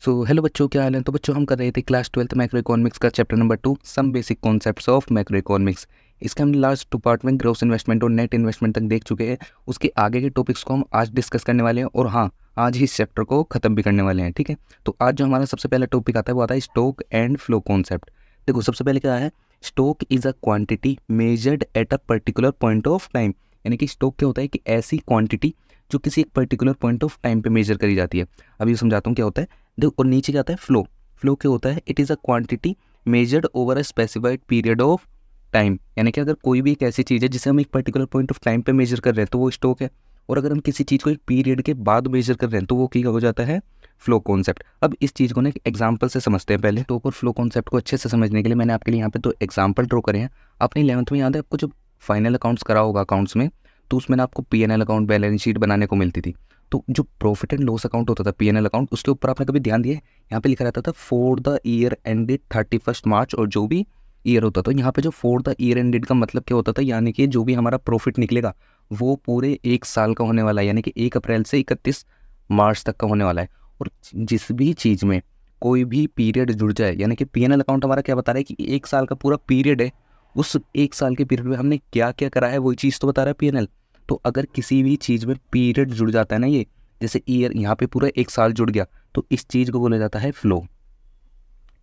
Hello बच्चों, क्या हाल है। तो बच्चों, हम कर रहे थे क्लास 12th मैक्रो इकोनॉमिक्स का chapter number 2, some basic concepts of macro economics. इसके हम लास्ट 2 पार्ट में ग्रोस इन्वेस्टमेंट और नेट इन्वेस्टमेंट तक देख चुके हैं। उसके आगे के टॉपिक्स को हम आज डिस्कस करने वाले हैं और हाँ, आज ही इस चैप्टर को खत्म भी करने वाले हैं। ठीक है, तो आज जो हमारा सबसे पहला टॉपिक आता है वो आता है स्टॉक एंड फ्लो कॉन्सेप्ट। देखो, सबसे पहले क्या है, stock is a quantity measured at a particular point of time. यानी कि स्टॉक क्या होता है कि ऐसी क्वांटिटी जो किसी एक पर्टिकुलर पॉइंट ऑफ टाइम पे मेजर करी जाती है। अभी समझाता हूँ क्या होता है। देखो, और नीचे क्या आता है, फ्लो। फ्लो क्या होता है, it is a quantity measured over a specified period of time. यानी कि अगर कोई भी एक ऐसी चीज़ है जिसे हम एक पर्टिकुलर पॉइंट ऑफ टाइम पे मेजर कर रहे हैं तो वो स्टॉक है, और अगर हम किसी चीज़ को एक पीरियड के बाद मेजर कर रहे हैं तो वो क्या हो जाता है, फ्लो कॉन्सेप्ट। अब इस चीज़ को ना एक एग्जाम्पल से समझते हैं। पहले स्टॉक और फ्लो कॉन्सेप्ट को अच्छे से समझने के लिए मैंने आपके लिए यहाँ पे 2 एग्जाम्पल ड्रॉ करे हैं। अपनी 11th में याद है आपको, जब फाइनल अकाउंट्स करा होगा अकाउंट्स में, तो उसमें ना आपको P&L अकाउंट, बैलेंस शीट बनाने को मिलती थी। तो जो प्रॉफिट एंड लॉस अकाउंट होता था, P&L अकाउंट, उसके ऊपर आपने कभी ध्यान दिया है, यहाँ पे लिखा रहता था फॉर द ईयर एंडेड 31 मार्च, और जो भी ईयर होता था। यहाँ पे जो फॉर द ईयर एंडेड का मतलब क्या होता था, यानी कि जो भी हमारा प्रॉफिट निकलेगा वो पूरे 1 साल का होने वाला है, यानी कि 1 अप्रैल से 31 मार्च तक का होने वाला है। और जिस भी चीज़ में कोई भी पीरियड जुड़ जाए, यानी कि P&L अकाउंट हमारा क्या बता रहा है कि 1 साल का पूरा पीरियड है, उस 1 साल के पीरियड में हमने क्या क्या करा है वही चीज़ तो बता रहा है P&L। तो अगर किसी भी चीज़ में पीरियड जुड़ जाता है ना, ये जैसे ईयर, यहाँ पे पूरा 1 साल जुड़ गया, तो इस चीज़ को बोला जाता है फ्लो।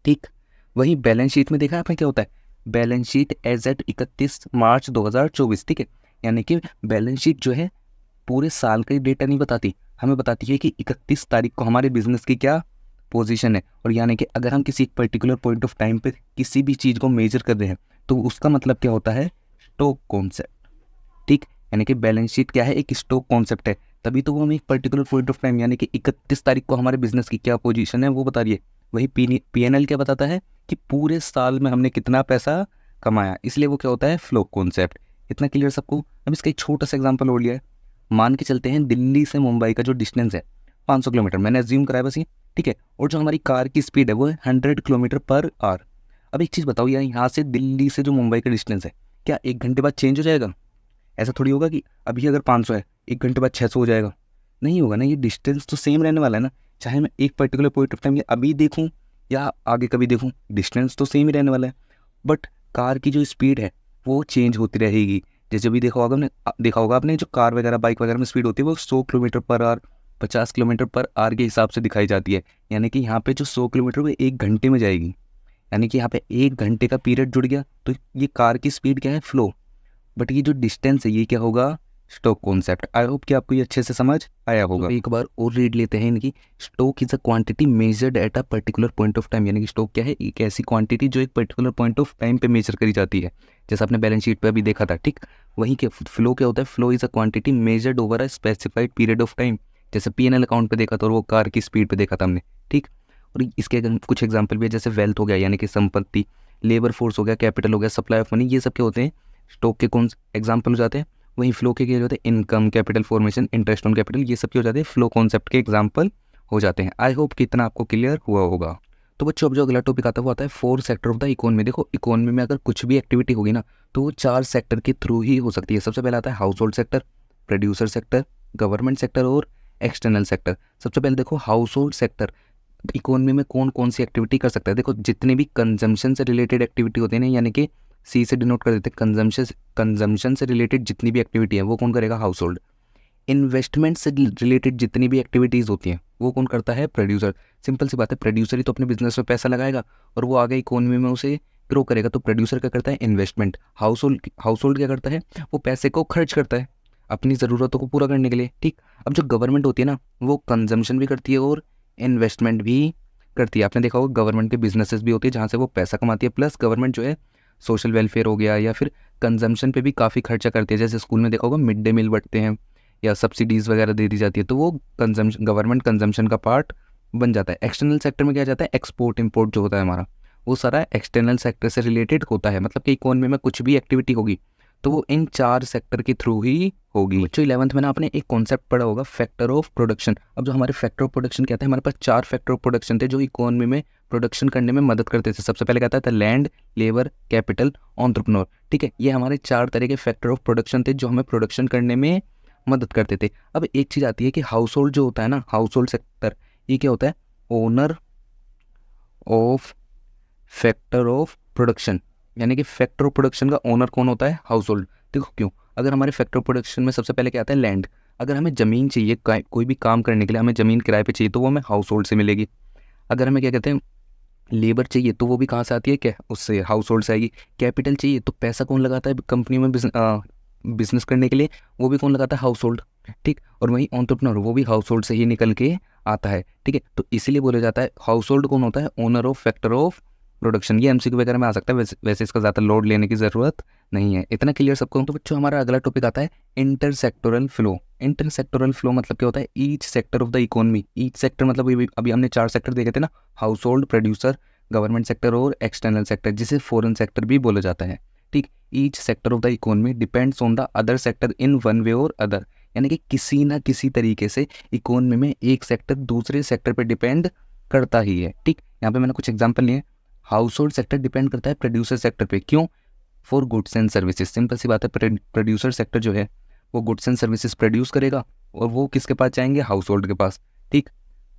ठीक, वही बैलेंस शीट में देखा आपने क्या होता है, बैलेंस शीट एज एट 31 मार्च 2024। ठीक है, यानी कि बैलेंस शीट जो है पूरे साल का डेटा नहीं बताती, हमें बताती है कि 31 तारीख को हमारे बिजनेस की क्या पोजीशन है। और यानी कि अगर हम किसी पर्टिकुलर पॉइंट ऑफ टाइम पे किसी भी चीज़ को मेजर कर रहे हैं तो उसका मतलब क्या होता है, स्टॉक कॉन्सेप्ट। ठीक, यानी कि बैलेंस शीट क्या है, एक स्टॉक कॉन्सेप्ट है, तभी तो वो हमें एक पर्टिकुलर पॉइंट ऑफ टाइम यानी कि 31 तारीख को हमारे बिजनेस की क्या पोजीशन है वो बता रही है। वही P&L क्या बताता है कि पूरे साल में हमने कितना पैसा कमाया, इसलिए वो क्या होता है, फ्लो कॉन्सेप्ट। इतना क्लियर सबको। अब इसका एक छोटा सा एग्जाम्पल और लिया है। मान के चलते हैं दिल्ली से मुंबई का जो डिस्टेंस है 500 किलोमीटर, मैंने अज्यूम कराया बस ये। ठीक है, और जो हमारी कार की स्पीड है वो है 100 किलोमीटर पर आवर। अब एक चीज़ बताओ यार, यहाँ से दिल्ली से जो मुंबई का डिस्टेंस है, क्या 1 घंटे बाद चेंज हो जाएगा? ऐसा थोड़ी होगा कि अभी अगर 500 है 1 घंटे बाद 600 हो जाएगा। नहीं होगा ना, ये डिस्टेंस तो सेम रहने वाला है ना, चाहे मैं एक पर्टिकुलर पॉइंट ऑफ टाइम या अभी देखूँ या आगे कभी देखूँ, डिस्टेंस तो सेम ही रहने वाला है। बट कार की जो स्पीड है वो चेंज होती रहेगी। जैसे भी देखा होगा आपने जो कार वगैरह, बाइक वगैरह में स्पीड होती है वो 100 kilometre per hour, 50 kilometre per hour के हिसाब से दिखाई जाती है। यानी कि यहाँ पे जो 100 किलोमीटर वो 1 घंटे में जाएगी, यानी कि यहाँ पे 1 घंटे का पीरियड जुड़ गया, तो ये कार की स्पीड क्या है, फ्लो। बट ये जो डिस्टेंस है ये क्या होगा, स्टॉक कॉन्सेप्ट। आई होप कि आपको ये अच्छे से समझ आया होगा। तो एक बार और रीड लेते हैं इनकी। Stock is a quantity measured at a particular point of time. यानी कि स्टॉक क्या है, एक ऐसी क्वांटिटी जो एक पर्टिकुलर पॉइंट ऑफ टाइम पे मेजर करी जाती है, जैसे आपने बैलेंस शीट पे अभी देखा था। ठीक, वही क्या फ्लो क्या होता है, flow is a quantity measured over a specified period of time. जैसे P&L अकाउंट पे देखा था और वो कार की स्पीड पे देखा था हमने। ठीक, और इसके कुछ एग्जाम्पल भी है, जैसे वेल्थ हो गया यानी कि संपत्ति, लेबर फोर्स हो गया, कैपिटल हो गया, सप्लाई ऑफ मनी, ये सब क्या होते हैं, स्टॉक के कौन एग्जाम्पल हो जाते हैं। वहीं फ्लो के क्या होते हैं, income, capital formation, interest on capital, ये सब क्या हो जाते हैं, फ्लो कॉन्सेप्ट के एग्जाम्पल हो जाते हैं। आई होप कि इतना आपको क्लियर हुआ होगा। तो बच्चों, अब जो अगला टॉपिक आता है वो आता है 4 सेक्टर ऑफ द इकोनॉमी। देखो, इकोनॉमी में अगर कुछ भी एक्टिविटी होगी ना तो वो 4 सेक्टर के थ्रू ही हो सकती है। सबसे पहले आता है house hold sector, producer sector, government sector और एक्सटर्नल सेक्टर। सबसे पहले देखो हाउस होल्ड सेक्टर, इकोनॉमी में कौन कौन सी एक्टिविटी कर सकता है। देखो, जितनी भी कंजम्पशन से रिलेटेड एक्टिविटी होती है ना, यानी कि सी से डिनोट कर देते हैं कंजम्पशन से रिलेटेड जितनी भी एक्टिविटी है वो कौन करेगा, हाउस होल्ड। इन्वेस्टमेंट से रिलेटेड जितनी भी एक्टिविटीज़ होती हैं वो कौन करता है, प्रोड्यूसर। सिंपल सी बात है, प्रोड्यूसर ही तो अपने बिजनेस में पैसा लगाएगा और वो आगे इकोनॉमी में उसे ग्रो करेगा। तो प्रोड्यूसर क्या करता है, इन्वेस्टमेंट। हाउस होल्ड क्या करता है, वो पैसे को खर्च करता है अपनी ज़रूरतों को पूरा करने के लिए। ठीक, अब जो गवर्नमेंट होती है ना वो कंजम्पशन भी करती है और इन्वेस्टमेंट भी करती है। आपने देखा होगा गवर्नमेंट के बिजनेसेस भी होते हैं जहाँ से वो पैसा कमाती है, प्लस गवर्नमेंट जो है सोशल वेलफेयर हो गया या फिर कंजम्पशन पे भी काफ़ी खर्चा करती है। जैसे स्कूल में देखा होगा मिड डे मील बंटते हैं या सब्सिडीज़ वगैरह दे दी जाती है, तो वो कंजम्पशन, गवर्नमेंट कंजम्पशन का पार्ट बन जाता है। एक्सटर्नल सेक्टर में क्या जाता है, एक्सपोर्ट इंपोर्ट जो होता है हमारा, वो सारा एक्सटर्नल सेक्टर से रिलेटेड होता है। मतलब कि इकोनॉमी में कुछ भी एक्टिविटी होगी तो वो इन 4 सेक्टर के थ्रू ही होगी। बच्चों, 11th में ना आपने एक कॉन्सेप्ट पढ़ा होगा, फैक्टर ऑफ प्रोडक्शन। अब जो हमारे फैक्टर ऑफ प्रोडक्शन कहते हैं, हमारे पास 4 फैक्टर ऑफ प्रोडक्शन थे जो इकोनॉमी में प्रोडक्शन करने में मदद करते थे। सबसे पहले कहता था लैंड, लेबर, कैपिटल, एंटरप्रेन्योर। ठीक है, ये हमारे 4 तरह के फैक्टर ऑफ प्रोडक्शन थे जो हमें प्रोडक्शन करने में मदद करते थे। अब एक चीज़ आती है कि हाउस होल्ड जो होता है ना, हाउस होल्ड सेक्टर, ये क्या होता है, owner of factor of production, यानी कि फैक्टर ऑफ प्रोडक्शन का ओनर कौन होता है? House hold. देखो क्यों, अगर हमारे फैक्टर ऑफ प्रोडक्शन में सबसे पहले क्या आता है? लैंड। अगर हमें ज़मीन चाहिए, कोई भी काम करने के लिए हमें ज़मीन किराए पे चाहिए, तो वो हमें हाउस होल्ड से मिलेगी। अगर हमें क्या कहते हैं, लेबर चाहिए, तो वो भी कहाँ से आती है? क्या उससे, हाउस होल्ड से आएगी। कैपिटल चाहिए, तो पैसा कौन लगाता है कंपनी में बिजनेस करने के लिए? वो भी कौन लगाता है? House hold. ठीक, और वहीं एंटरप्रेन्योर, वो भी हाउस होल्ड से ही निकल के आता है। ठीक है, तो इसीलिए बोला जाता है हाउस होल्ड कौन होता है? Owner of factor of production. ये एमसीक्यू वगैरह में आ सकता है, वैसे इसका ज़्यादा लोड लेने की ज़रूरत नहीं है। इतना क्लियर सबको? तो बच्चों हमारा अगला टॉपिक आता है इंटरसेक्टोरल फ्लो। इंटरसेक्टोरल फ्लो मतलब क्या होता है? Each sector of the economy. Each sector मतलब अभी हमने 4 सेक्टर देखे थे ना, house hold, producer, government sector और एक्सटर्नल सेक्टर, जिसे फॉरेन सेक्टर भी बोला जाता है। ठीक, each sector of the economy depends on the other sector in one way और अदर, यानी कि किसी ना किसी तरीके से इकोनॉमी में एक सेक्टर दूसरे सेक्टर पर डिपेंड करता ही है। ठीक, यहाँ पे मैंने कुछ एग्जांपल लिए। हाउस होल्ड सेक्टर डिपेंड करता है प्रोड्यूसर सेक्टर पे। क्यों? For goods and services. Simple सी बात है, प्रोड्यूसर सेक्टर जो है वो गुड्स एंड सर्विसेज प्रोड्यूस करेगा और वो किसके पास जाएंगे? हाउस होल्ड के पास। ठीक,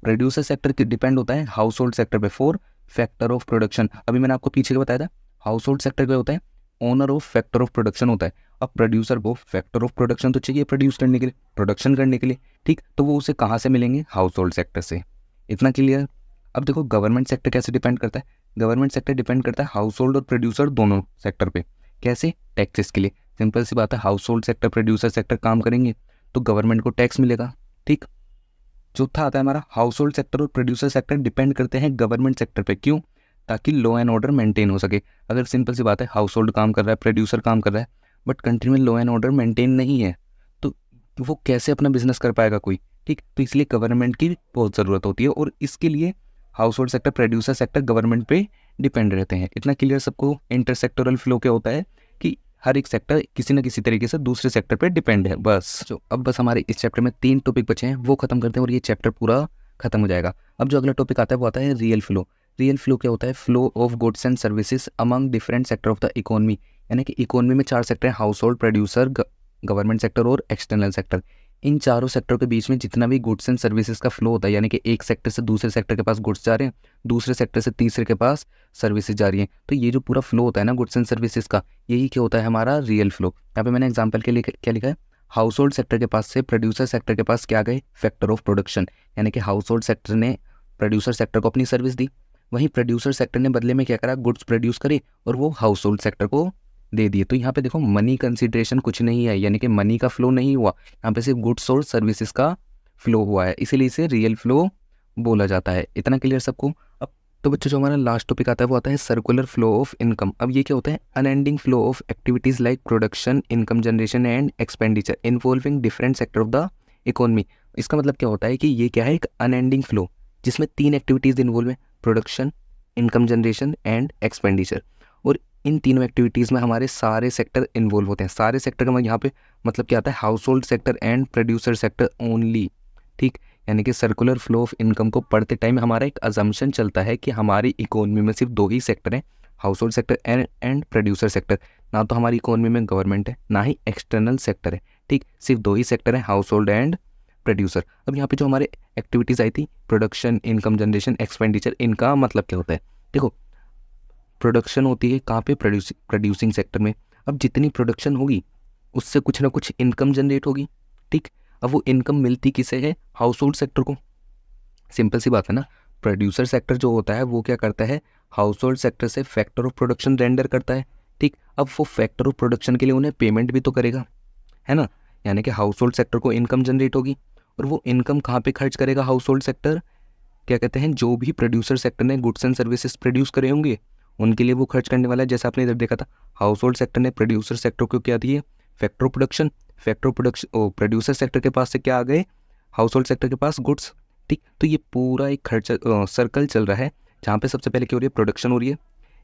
प्रोड्यूसर सेक्टर की डिपेंड होता है हाउस होल्ड सेक्टर पे फॉर फैक्टर ऑफ प्रोडक्शन। अभी मैंने आपको पीछे बताया था, हाउस होल्ड सेक्टर क्या होता है? Owner of factor of production होता है। अब प्रोड्यूसर को फैक्टर ऑफ प्रोडक्शन तो चाहिए प्रोड्यूस करने के लिए, प्रोडक्शन करने के लिए। ठीक, तो वो उसे कहाँ से मिलेंगे? हाउस होल्ड सेक्टर से। इतना क्लियर? अब देखो गवर्नमेंट सेक्टर कैसे डिपेंड करता है? गवर्नमेंट सेक्टर डिपेंड करता है हाउस होल्ड और प्रोड्यूसर दोनों सेक्टर पे। कैसे? टैक्सेस के लिए। सिंपल सी बात है, house hold sector, producer sector काम करेंगे तो गवर्नमेंट को टैक्स मिलेगा। ठीक, चौथा आता है हमारा हाउस होल्ड सेक्टर और प्रोड्यूसर सेक्टर डिपेंड करते हैं गवर्नमेंट सेक्टर पे। क्यों? ताकि लॉ एंड ऑर्डर मेंटेन हो सके। अगर सिंपल सी बात है, हाउस होल्ड काम कर रहा है, प्रोड्यूसर काम कर रहा है, बट कंट्री में लॉ एंड ऑर्डर मेंटेन नहीं है, तो वो कैसे अपना बिजनेस कर पाएगा कोई? ठीक, तो इसलिए गवर्नमेंट की बहुत ज़रूरत होती है और इसके लिए house hold sector, producer sector government पे डिपेंड रहते हैं। इतना क्लियर सबको? इंटरसेक्टोरल फ्लो क्या होता है कि हर एक सेक्टर किसी न किसी तरीके से दूसरे सेक्टर पे डिपेंड है। बस जो अब बस हमारे इस चैप्टर में 3 टॉपिक बचे हैं, वो खत्म करते हैं और ये चैप्टर पूरा खत्म हो जाएगा। अब जो अगला टॉपिक आता है वो आता है रियल फ्लो। रियल फ्लो क्या होता है? Flow of goods and services among different sector of the economy, यानी कि इकोनॉमी में 4 सेक्टर हैं, house hold, producer, government sector और एक्सटर्नल सेक्टर। इन चारों सेक्टर के बीच में जितना भी गुड्स एंड सर्विसेज का फ्लो होता है, यानी कि एक सेक्टर से दूसरे सेक्टर के पास गुड्स जा रहे हैं, दूसरे सेक्टर से तीसरे के पास सर्विसेज जा रही हैं, तो ये जो पूरा फ्लो होता है ना गुड्स एंड सर्विसेज का, यही क्या होता है? हमारा रियल फ्लो। यहाँ पे मैंने एग्जांपल के लिए क्या लिखा है? हाउस होल्ड सेक्टर के पास से प्रोड्यूसर सेक्टर के पास क्या गए? फैक्टर ऑफ प्रोडक्शन, यानी कि हाउस होल्ड सेक्टर ने प्रोड्यूसर सेक्टर को अपनी सर्विस दी, वहीं प्रोड्यूसर सेक्टर ने बदले में क्या करा? गुड्स प्रोड्यूस करे और वो हाउस होल्ड सेक्टर को दे दिए। तो यहाँ पे देखो मनी कंसिडरेशन कुछ नहीं है, यानी कि मनी का फ्लो नहीं हुआ, यहाँ पे सिर्फ गुड्स और सर्विसेज का फ्लो हुआ है, इसीलिए इसे रियल फ्लो बोला जाता है। इतना क्लियर सबको? अब तो बच्चों जो हमारा लास्ट टॉपिक आता है वो आता है सर्कुलर फ्लो ऑफ इनकम। अब ये क्या होता है? Unending flow of activities like production, income generation and expenditure involving different sector of the economy. इसका मतलब क्या होता है कि ये क्या है? एक अनएंडिंग फ्लो जिसमें 3 एक्टिविटीज़ इन्वॉल्व हैं, production, income generation and expenditure. और इन तीनों एक्टिविटीज़ में हमारे सारे सेक्टर इन्वॉल्व होते हैं। सारे सेक्टर का यहाँ पे मतलब क्या आता है? House hold sector and producer sector only. ठीक, यानी कि सर्कुलर फ्लो ऑफ इनकम को पढ़ते टाइम हमारा एक अजम्पशन चलता है कि हमारी इकोनॉमी में सिर्फ 2 ही सेक्टर हैं, house hold sector and producer sector. ना तो हमारी इकोनॉमी में गवर्नमेंट है, ना ही एक्सटर्नल सेक्टर है। ठीक, सिर्फ 2 ही सेक्टर हैं, हाउस होल्ड एंड प्रोड्यूसर। अब यहाँ पे जो हमारे एक्टिविटीज़ आई थी, प्रोडक्शन, इनकम जनरेशन, एक्सपेंडिचर, इनका मतलब क्या होता है? देखो, प्रोडक्शन होती है कहाँ पे? प्रोड्यूसिंग सेक्टर में। अब जितनी प्रोडक्शन होगी उससे कुछ ना कुछ इनकम जनरेट होगी। ठीक, अब वो इनकम मिलती किसे है? हाउस होल्ड सेक्टर को। सिंपल सी बात है ना, प्रोड्यूसर सेक्टर जो होता है वो क्या करता है? हाउस होल्ड सेक्टर से फैक्टर ऑफ प्रोडक्शन रेंडर करता है। ठीक, अब वो फैक्टर ऑफ प्रोडक्शन के लिए उन्हें पेमेंट भी तो करेगा, है ना? यानी कि हाउस होल्ड सेक्टर को इनकम जनरेट होगी और वो इनकम कहाँ पे खर्च करेगा हाउस होल्ड सेक्टर? क्या कहते हैं, जो भी प्रोड्यूसर सेक्टर ने गुड्स एंड सर्विसेज प्रोड्यूस करे होंगे उनके लिए वो खर्च करने वाला है। जैसे आपने इधर देखा था, हाउस होल्ड सेक्टर ने प्रोड्यूसर सेक्टर को क्या दिए? Factor of production. Factor of production producer sector के पास से क्या आ गए? हाउस होल्ड सेक्टर के पास गुड्स। ठीक, तो ये पूरा एक खर्चा सर्कल चल रहा है जहाँ पे सबसे पहले क्या हो रही है? प्रोडक्शन हो रही है,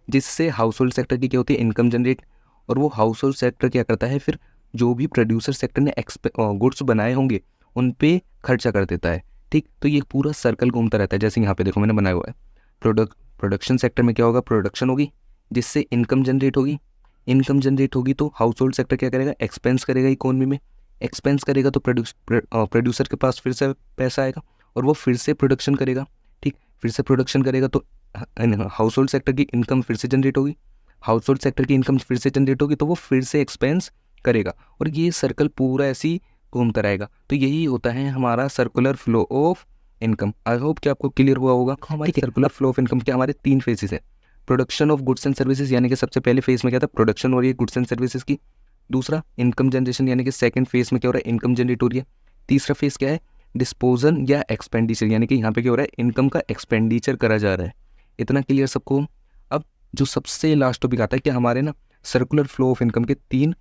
जिससे हाउस होल्ड सेक्टर की क्या होती है? Income generate. और वो हाउस होल्ड सेक्टर क्या करता है फिर? जो भी प्रोड्यूसर सेक्टर ने गुड्स बनाए होंगे उन पे खर्चा कर देता है। ठीक, तो ये पूरा सर्कल घूमता रहता है। जैसे यहाँ पे देखो मैंने बनाया हुआ है, प्रोडक्शन सेक्टर में क्या होगा? प्रोडक्शन होगी जिससे इनकम जनरेट होगी, इनकम जनरेट होगी तो हाउस होल्ड सेक्टर क्या करेगा? एक्सपेंस करेगा इकोनॉमी में, एक्सपेंस करेगा तो प्रोड्यूसर के पास फिर से पैसा आएगा और वो फिर से प्रोडक्शन करेगा। ठीक, फिर से प्रोडक्शन करेगा तो हाउस होल्ड सेक्टर की इनकम फिर से जनरेट होगी, हाउस होल्ड सेक्टर की इनकम फिर से जनरेट होगी तो वो फिर से एक्सपेंस करेगा और ये सर्कल पूरा ऐसे ही घूमता रहेगा। तो यही होता है हमारा circular flow of income. I hope कि आपको क्लियर हुआ होगा। हमारी सर्कुलर फ्लो ऑफ इनकम के हमारे 3 फेजेस है। Production of goods and services यानी कि सबसे पहले फेज में क्या था, प्रोडक्शन हो रही है गुड्स एंड सर्विसेज की। दूसरा इनकम जनरेशन यानी कि सेकंड फेज में क्या हो रहा है, इनकम जनरेट हो रही है। तीसरा फेज क्या है, डिस्पोजल या एक्सपेंडिचर यानी कि यहाँ पे क्या हो रहा है, इनकम का एक्सपेंडिचर करा जा रहा है। इतना क्लियर सबको। अब जो सबसे लास्ट टॉपिक आता है कि हमारे ना सर्कुलर फ्लो ऑफ इनकम के 3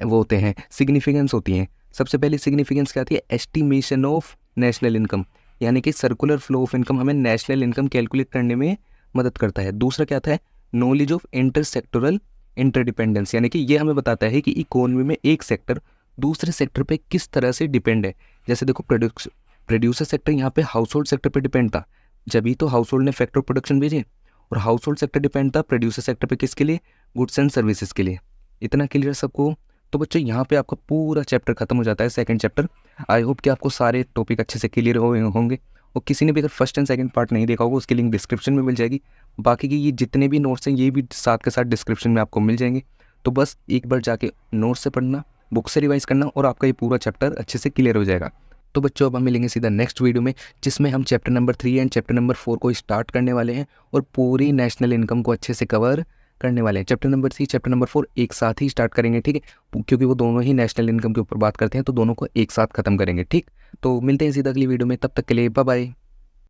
वो होते हैं, सिग्निफिकेंस होती हैं। सबसे पहले सिग्निफिकेंस क्या आती है, एस्टिमेशन ऑफ नेशनल इनकम यानी कि सर्कुलर फ्लो ऑफ इनकम हमें नेशनल इनकम कैलकुलेट करने में मदद करता है। दूसरा क्या आता है, knowledge of inter sectoral interdependence यानी कि ये हमें बताता है कि इकोनॉमी में एक सेक्टर दूसरे सेक्टर पे किस तरह से डिपेंड है। जैसे देखो प्रोड्यूसर सेक्टर यहाँ पे हाउस होल्ड सेक्टर पे डिपेंड था, जब ही तो हाउस होल्ड ने फैक्टर प्रोडक्शन भेजे, और हाउस होल्ड सेक्टर डिपेंड था प्रोड्यूसर सेक्टर पे किसके लिए, गुड्स एंड सर्विसेज के लिए। इतना क्लियर सबको। तो बच्चों यहाँ पे आपका पूरा चैप्टर खत्म हो जाता है, सेकंड चैप्टर। आई होप कि आपको सारे टॉपिक अच्छे से क्लियर होंगे। और किसी ने भी अगर फर्स्ट एंड सेकंड पार्ट नहीं देखा होगा उसकी लिंक डिस्क्रिप्शन में मिल जाएगी। बाकी की ये जितने भी नोट्स हैं ये भी साथ के साथ डिस्क्रिप्शन में आपको मिल जाएंगे। तो बस एक बार जाके नोट्स से पढ़ना, बुक से रिवाइज करना और आपका ये पूरा चैप्टर अच्छे से क्लियर हो जाएगा। तो बच्चों अब हम मिलेंगे सीधा नेक्स्ट वीडियो में, जिसमें हम chapter number 3 and chapter number 4 को स्टार्ट करने वाले हैं और पूरी नेशनल इनकम को अच्छे से कवर करने वाले हैं। चैप्टर नंबर 3 चैप्टर नंबर 4 एक साथ ही स्टार्ट करेंगे, ठीक है, क्योंकि वो दोनों ही नेशनल इनकम के ऊपर बात करते हैं, तो दोनों को एक साथ खत्म करेंगे। ठीक, तो मिलते हैं सीधा अगली वीडियो में, तब तक के लिए बाय बाय।